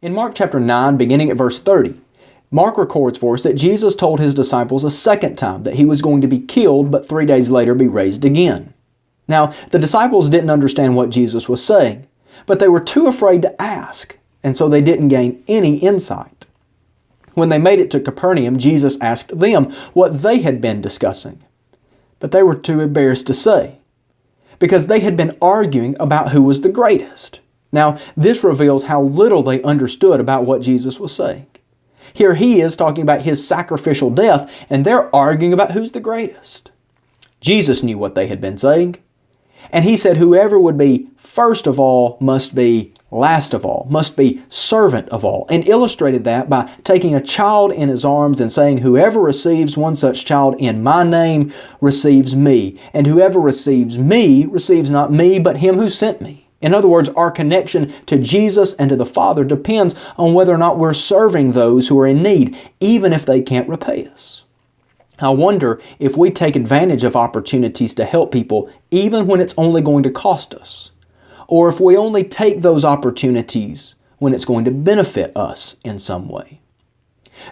In Mark chapter 9, beginning at verse 30, Mark records for us that Jesus told his disciples a second time that he was going to be killed, but 3 days later be raised again. Now, the disciples didn't understand what Jesus was saying, but they were too afraid to ask, and so they didn't gain any insight. When they made it to Capernaum, Jesus asked them what they had been discussing, but they were too embarrassed to say, because they had been arguing about who was the greatest. Now, this reveals how little they understood about what Jesus was saying. Here he is talking about his sacrificial death, and they're arguing about who's the greatest. Jesus knew what they had been saying, and he said whoever would be first of all must be last of all, must be servant of all, and illustrated that by taking a child in his arms and saying, whoever receives one such child in my name receives me, and whoever receives me receives not me, but him who sent me. In other words, our connection to Jesus and to the Father depends on whether or not we're serving those who are in need, even if they can't repay us. I wonder if we take advantage of opportunities to help people even when it's only going to cost us, or if we only take those opportunities when it's going to benefit us in some way.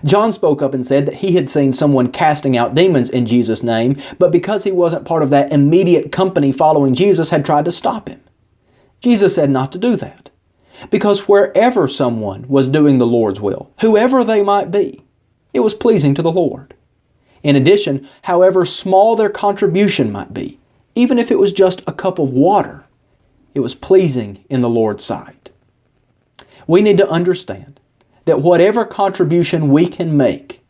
John spoke up and said that he had seen someone casting out demons in Jesus' name, but because he wasn't part of that immediate company following Jesus, had tried to stop him. Jesus said not to do that, because wherever someone was doing the Lord's will, whoever they might be, it was pleasing to the Lord. In addition, however small their contribution might be, even if it was just a cup of water, it was pleasing in the Lord's sight. We need to understand that whatever contribution we can make,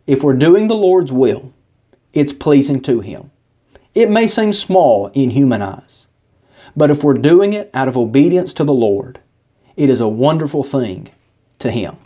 if we're doing the Lord's will, it's pleasing to Him. It may seem small in human eyes, but if we're doing it out of obedience to the Lord, it is a wonderful thing to Him.